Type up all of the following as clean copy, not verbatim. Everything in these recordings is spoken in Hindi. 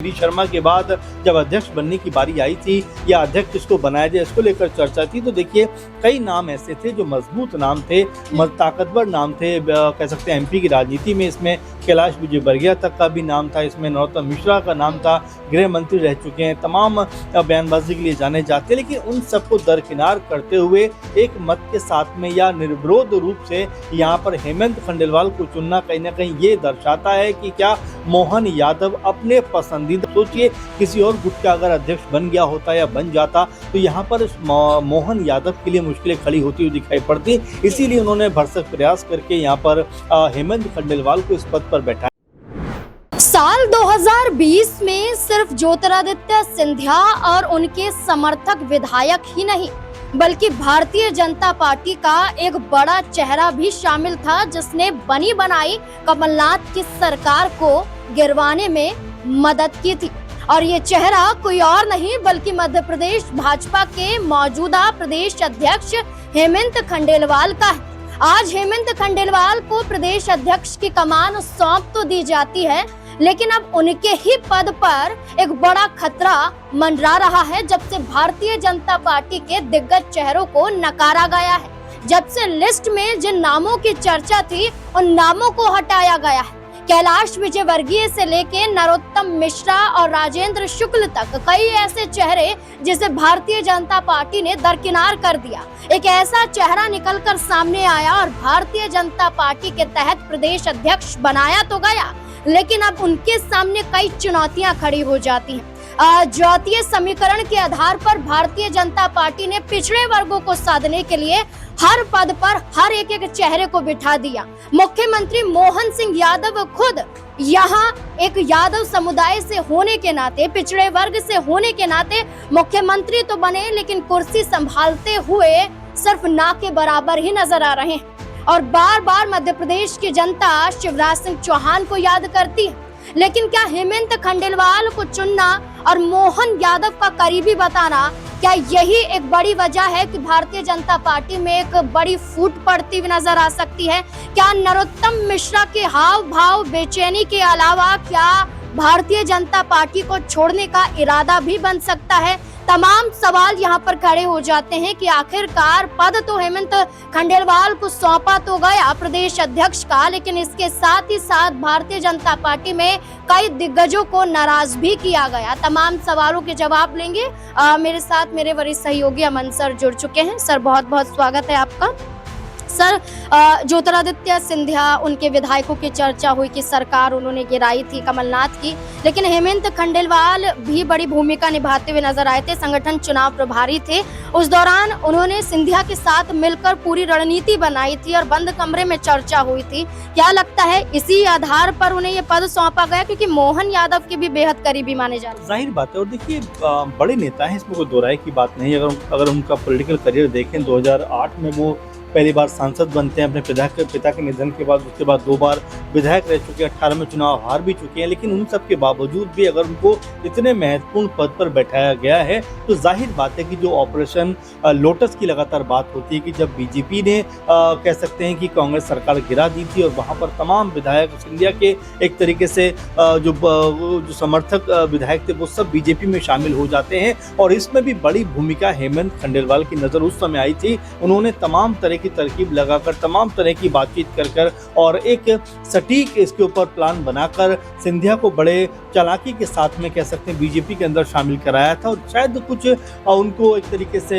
गिरीश शर्मा के बाद जब अध्यक्ष बनने की बारी आई थी या अध्यक्ष किसको बनाया जाए इसको लेकर चर्चा थी, तो देखिए कई नाम ऐसे थे जो मजबूत नाम थे, ताकतवर नाम थे। कह सकते हैं एमपी की राजनीति में इसमें कैलाश विजयवर्गीय तक का भी नाम था, इसमें नरोत्तम मिश्रा का नाम था, गृह मंत्री रह चुके हैं, तमाम बयानबाजी के लिए जाने जाते हैं। लेकिन उन सबको दरकिनार करते हुए एक मत के साथ में या निर्विरोध रूप से यहाँ पर हेमंत खंडेलवाल को चुनना कहीं ना कहीं ये दर्शाता है कि क्या मोहन यादव अपने पसंदीदा, सोचिए किसी और गुट का अगर अध्यक्ष बन गया होता या बन जाता तो यहाँ पर मोहन यादव के लिए मुश्किलें खड़ी होती हुई दिखाई पड़ती। इसीलिए उन्होंने भरसक प्रयास करके यहाँ पर हेमंत खंडेलवाल को इस पद पर बैठाया। साल 2020 में सिर्फ ज्योतिरादित्य सिंधिया और उनके समर्थक विधायक ही नहीं बल्कि भारतीय जनता पार्टी का एक बड़ा चेहरा भी शामिल था, जिसने बनी बनाई कमलनाथ की सरकार को गिरवाने में मदद की थी। और ये चेहरा कोई और नहीं बल्कि मध्य प्रदेश भाजपा के मौजूदा प्रदेश अध्यक्ष हेमंत खंडेलवाल का है। आज हेमंत खंडेलवाल को प्रदेश अध्यक्ष की कमान सौंप तो दी जाती है, लेकिन अब उनके ही पद पर एक बड़ा खतरा मंडरा रहा है जब से भारतीय जनता पार्टी के दिग्गज चेहरों को नकारा गया है। जब से लिस्ट में जिन नामों की चर्चा थी उन नामों को हटाया गया है। कैलाश विजयवर्गीय से लेके नरोत्तम मिश्रा और राजेंद्र शुक्ल तक कई ऐसे चेहरे जिसे भारतीय जनता पार्टी ने दरकिनार कर दिया। एक ऐसा चेहरा निकलकर सामने आया और भारतीय जनता पार्टी के तहत प्रदेश अध्यक्ष बनाया तो गया, लेकिन अब उनके सामने कई चुनौतियां खड़ी हो जाती हैं। जातीय समीकरण के आधार पर भारतीय जनता पार्टी ने पिछड़े वर्गों को साधने के लिए हर पद पर हर एक चेहरे को बिठा दिया। मुख्यमंत्री मोहन सिंह यादव खुद यहाँ एक यादव समुदाय से होने के नाते, पिछड़े वर्ग से होने के नाते मुख्यमंत्री तो बने, लेकिन कुर्सी संभालते हुए सिर्फ ना के बराबर ही नजर आ रहे हैं। और बार बार मध्य प्रदेश की जनता शिवराज सिंह चौहान को याद करती है, लेकिन क्या हेमंत खंडेलवाल को चुनना और मोहन यादव का करीबी बताना, क्या यही एक बड़ी वजह है कि भारतीय जनता पार्टी में एक बड़ी फूट पड़ती हुई नजर आ सकती है? क्या नरोत्तम मिश्रा के हाव भाव, बेचैनी के अलावा क्या भारतीय जनता पार्टी को छोड़ने का इरादा भी बन सकता है? तमाम सवाल यहाँ पर खड़े हो जाते हैं कि आखिरकार पद तो हेमंत खंडेलवाल को सौंपा तो गया प्रदेश अध्यक्ष का, लेकिन इसके साथ ही साथ भारतीय जनता पार्टी में कई दिग्गजों को नाराज भी किया गया। तमाम सवालों के जवाब लेंगे। मेरे साथ मेरे वरिष्ठ सहयोगी अमन सर जुड़ चुके हैं। सर बहुत बहुत स्वागत है आपका। सर, ज्योतिरादित्य सिंधिया, उनके विधायकों की चर्चा हुई कि सरकार उन्होंने गिराई थी कमलनाथ की, लेकिन हेमंत खंडेलवाल भी बड़ी भूमिका निभाते हुए नजर आए थे। संगठन चुनाव प्रभारी थे, उस दौरान उन्होंने सिंधिया के साथ मिलकर पूरी रणनीति बनाई थी और बंद कमरे में चर्चा हुई थी। क्या लगता है इसी आधार पर उन्हें ये पद सौंपा गया, क्योंकि मोहन यादव के भी बेहद करीबी माने जा रहे हैं? जाहिर बात है। और देखिए बड़े नेता हैं, इसमें कोई दो राय की बात नहीं। अगर उनका पॉलिटिकल करियर देखें, 2008 में वो पहली बार सांसद बनते हैं अपने पिता के निधन के बाद। उसके बाद 2 बार विधायक रह चुके हैं, 18 में चुनाव हार भी चुके हैं। लेकिन उन सब के बावजूद भी अगर उनको इतने महत्वपूर्ण पद पर बैठाया गया है तो जाहिर बात है कि जो ऑपरेशन लोटस की लगातार बात होती है कि जब बीजेपी ने कह सकते हैं कि कांग्रेस सरकार गिरा दी थी और वहाँ पर तमाम विधायक सिंधिया के एक तरीके से जो समर्थक विधायक थे वो सब बीजेपी में शामिल हो जाते हैं। और इसमें भी बड़ी भूमिका हेमंत खंडेलवाल की नज़र उस समय आई थी। उन्होंने तमाम तरह की तरकीब लगाकर, तमाम तरह की बातचीत कर और एक सटीक इसके ऊपर प्लान बनाकर सिंधिया को बड़े चालाकी के साथ में कह सकते हैं बीजेपी के अंदर शामिल कराया था। और शायद कुछ उनको एक तरीके से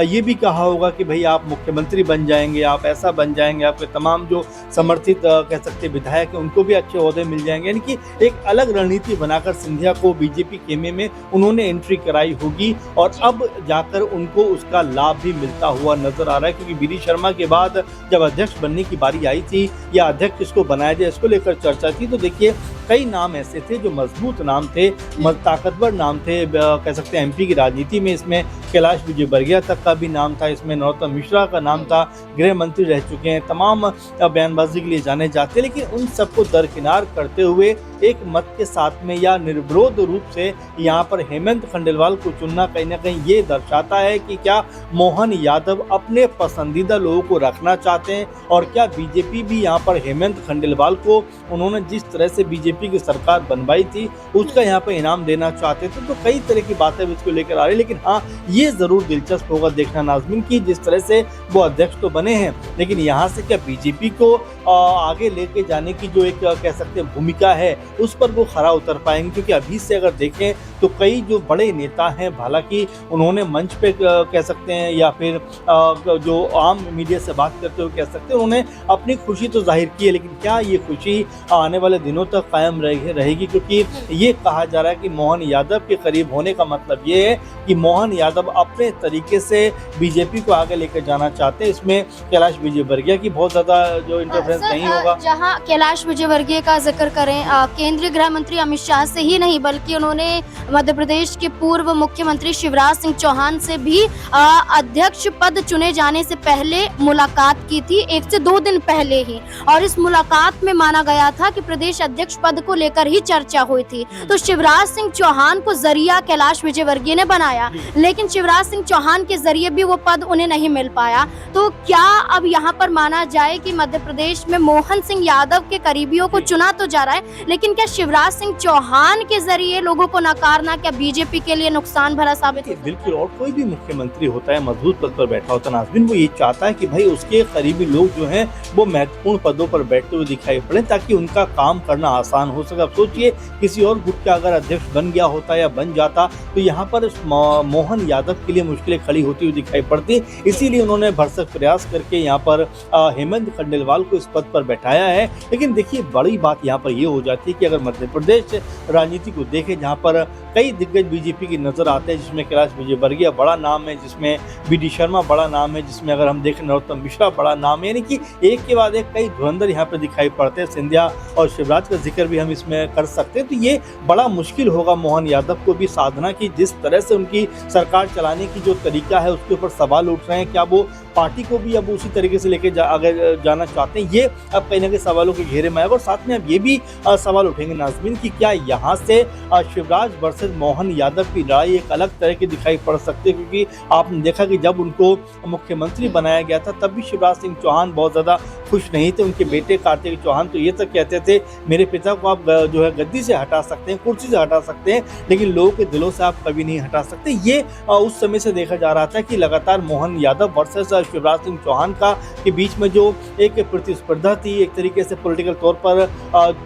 ये भी कहा होगा कि भाई आप मुख्यमंत्री बन जाएंगे, आप ऐसा बन जाएंगे, आपके तमाम जो समर्थित कह सकते विधायक हैं उनको भी अच्छे ओहदे मिल जाएंगे। यानी कि एक अलग रणनीति बनाकर सिंधिया को बीजेपी खेमे में उन्होंने एंट्री कराई होगी और अब जाकर उनको उसका लाभ भी मिलता हुआ नजर आ रहा है। क्योंकि गिरीश शर्मा के बाद जब अध्यक्ष बनने की बारी आई थी या अध्यक्ष किसको बनाया जाए इसको लेकर चर्चा थी, तो देखिए कई नाम ऐसे थे जो मजबूत नाम थे, ताकतवर नाम थे। कह सकते हैं एमपी की राजनीति में इसमें कैलाश विजयवर्गीय तक का भी नाम था, इसमें नरोत्तम मिश्रा का नाम था, गृह मंत्री रह चुके हैं, तमाम बयानबाजी के लिए जाने जाते हैं। लेकिन उन सबको दरकिनार करते हुए एक मत के साथ में या निर्विरोध रूप से यहाँ पर हेमंत खंडेलवाल को चुनना कहीं ना कहीं ये दर्शाता है कि क्या मोहन यादव अपने पसंदीदा लोगों को रखना चाहते हैं और क्या बीजेपी भी यहाँ पर हेमंत खंडेलवाल को, उन्होंने जिस तरह से बीजेपी बीजेपी की सरकार बनवाई थी उसका यहाँ पर इनाम देना चाहते थे। तो कई तरह की बातें इसको लेकर आ रही, लेकिन हाँ ये जरूर दिलचस्प होगा देखना नाज़मीन की जिस तरह से वो अध्यक्ष तो बने हैं, लेकिन यहाँ से क्या बीजेपी को आगे लेके जाने की जो एक कह सकते हैं भूमिका है उस पर वो खरा उतर पाएंगे। क्योंकि अभी से अगर देखें तो कई जो बड़े नेता हैं, हालांकि उन्होंने मंच पे कह सकते हैं या फिर जो आम मीडिया से बात करते हुए कह सकते हैं उन्होंने अपनी खुशी तो जाहिर की है, लेकिन क्या ये खुशी आने वाले दिनों तक कायम रहेगी? क्योंकि ये कहा जा रहा है कि मोहन यादव के करीब होने का मतलब ये है कि मोहन यादव अपने तरीके से बीजेपी को आगे लेकर जाना चाहते हैं। इसमें कैलाश विजयवर्गीय की बहुत ज्यादा जो इंटरफेरेंस नहीं होगा। जहां कैलाश विजयवर्गीय का जिक्र करें, केंद्रीय गृह मंत्री अमित शाह से ही नहीं बल्कि उन्होंने मध्य प्रदेश के पूर्व मुख्यमंत्री शिवराज सिंह चौहान से भी अध्यक्ष पद चुने जाने से पहले मुलाकात की थी, 1 से 2 दिन पहले ही। और इस मुलाकात में माना गया था कि प्रदेश अध्यक्ष पद को लेकर ही चर्चा हुई थी। तो शिवराज सिंह चौहान को जरिया कैलाश विजयवर्गीय ने बनाया, लेकिन शिवराज सिंह चौहान के जरिए भी वो पद उन्हें नहीं मिल पाया। तो क्या अब यहाँ पर माना जाए कि मध्य प्रदेश में मोहन सिंह यादव के करीबियों को चुना तो जा रहा है, लेकिन क्या शिवराज सिंह चौहान के जरिए लोगों को नकारना क्या बीजेपी के लिए नुकसान भरा साबित होगा? बिल्कुल, और कोई भी मुख्यमंत्री होता है, मजबूत पद पर बैठा होता है नाज़मीन, वो ये चाहता है कि भाई उसके करीबी लोग जो हैं वो महत्वपूर्ण पदों पर बैठते हुए दिखाई पड़े ताकि उनका काम करना आसान हो सके। अब सोचिए किसी और गुट का अगर अध्यक्ष बन गया होता या बन जाता तो यहाँ पर मोहन यादव के लिए मुश्किलें खड़ी होती हुई दिखाई पड़ती। इसीलिए उन्होंने भरसक प्रयास करके यहाँ पर हेमंत खंडेलवाल को इस पद पर बैठाया है। लेकिन देखिए बड़ी बात यहाँ पर ये हो जाती है कि अगर मध्य प्रदेश राजनीति को देखें जहाँ पर कई दिग्गज बीजेपी की नजर आते हैं, जिसमें कैलाश विजयवर्गीय बड़ा नाम है, जिसमें बी.डी. शर्मा बड़ा नाम है, जिसमें अगर हम देखें नरोत्तम मिश्रा बड़ा नाम है, यानी कि एक के बाद एक कई धुरंधर यहाँ पर दिखाई पड़ते हैं। सिंधिया और शिवराज का जिक्र भी हम इसमें कर सकते हैं। तो ये बड़ा मुश्किल होगा मोहन यादव को भी साधना की, जिस तरह से उनकी सरकार चलाने की जो तरीका है उसके ऊपर सवाल उठ रहे हैं। क्या वो पार्टी को भी अब उसी तरीके से लेके आगे जाना चाहते हैं? ये अब कहीं ना कहीं सवालों के घेरे में आएगा। और साथ में अब ये भी सवाल उठेंगे नाज़मीन कि क्या यहाँ से शिवराज वर्सेस मोहन यादव की लड़ाई एक अलग तरह की दिखाई पड़ सकती है? क्योंकि आपने देखा कि जब उनको मुख्यमंत्री बनाया गया था तब भी शिवराज सिंह चौहान बहुत ज़्यादा खुश नहीं थे। उनके बेटे कार्तिक चौहान तो ये तक कहते थे मेरे पिता को आप जो है गद्दी से हटा सकते हैं, कुर्सी से हटा सकते हैं, लेकिन लोगों के दिलों से आप कभी नहीं हटा सकते। ये उस समय से देखा जा रहा था कि लगातार मोहन यादव वर्सेस शिवराज सिंह चौहान का के बीच में जो एक प्रतिस्पर्धा थी, एक तरीके से पॉलिटिकल तौर पर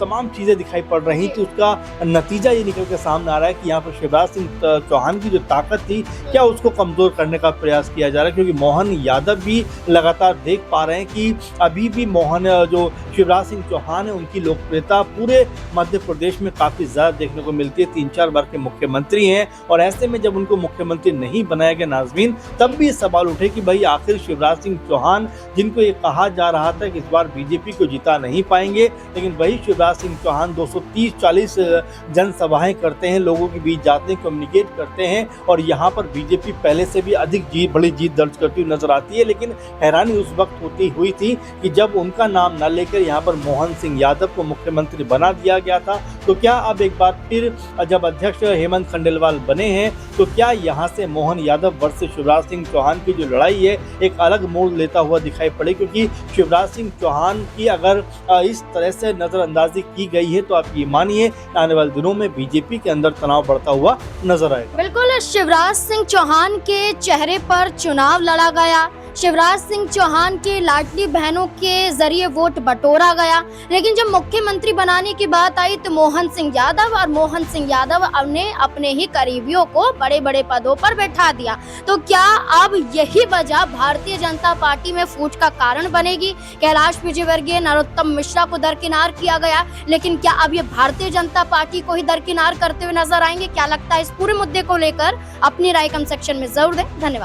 तमाम चीज़ें दिखाई पड़ रही थी। उसका नतीजा ये निकल के सामने आ रहा है कि यहाँ पर शिवराज सिंह चौहान की जो ताकत थी क्या उसको कमज़ोर करने का प्रयास किया जा रहा है। क्योंकि मोहन यादव भी लगातार देख पा रहे हैं कि अभी भी मोहन जो शिवराज सिंह चौहान है उनकी लोकप्रियता पूरे मध्य प्रदेश में काफ़ी ज़्यादा देखने को मिलती है। 3-4 बार के मुख्यमंत्री हैं और ऐसे में जब उनको मुख्यमंत्री नहीं बनाया गया नाज़मीन, तब भी सवाल उठे कि भाई आखिर शिवराज सिंह चौहान जिनको ये कहा जा रहा था कि इस बार बीजेपी को जिता नहीं पाएंगे, लेकिन वही शिवराज सिंह चौहान 230-40 जनसभाएं करते हैं, लोगों के बीच जाते हैं, कम्युनिकेट करते हैं और यहाँ पर बीजेपी पहले से भी अधिक बड़ी जीत दर्ज करती हुई नजर आती है। लेकिन हैरानी उस वक्त होती हुई थी कि जब उनका नाम न लेकर यहाँ पर मोहन सिंह यादव को मुख्यमंत्री बना दिया गया था। तो क्या अब एक बार फिर जब अध्यक्ष हेमंत खंडेलवाल बने हैं तो क्या यहाँ से मोहन यादव वर्सेस शिवराज सिंह चौहान की जो लड़ाई है एक अलग मोड़ लेता हुआ दिखाई पड़े? क्योंकि शिवराज सिंह चौहान की अगर इस तरह से नजरअंदाजी की गई है तो आप ये मानिए आने वाले दिनों में बीजेपी के अंदर तनाव बढ़ता हुआ नजर आएगा। बिल्कुल, शिवराज सिंह चौहान के चेहरे पर चुनाव लड़ा गया, शिवराज सिंह चौहान के लाडली बहनों के जरिए वोट बटोरा गया, लेकिन जब मुख्यमंत्री बनाने की बात आई तो मोहन सिंह यादव ने अपने ही करीबियों को बड़े बड़े पदों पर बैठा दिया। तो क्या अब यही वजह भारतीय जनता पार्टी में फूट का कारण बनेगी? कैलाश विजयवर्गीय, नरोत्तम मिश्रा को दरकिनार किया गया, लेकिन क्या अब ये भारतीय जनता पार्टी को ही दरकिनार करते हुए नजर आएंगे? क्या लगता है? इस पूरे मुद्दे को लेकर अपनी राय कमेंट सेक्शन में जरूर दें। धन्यवाद।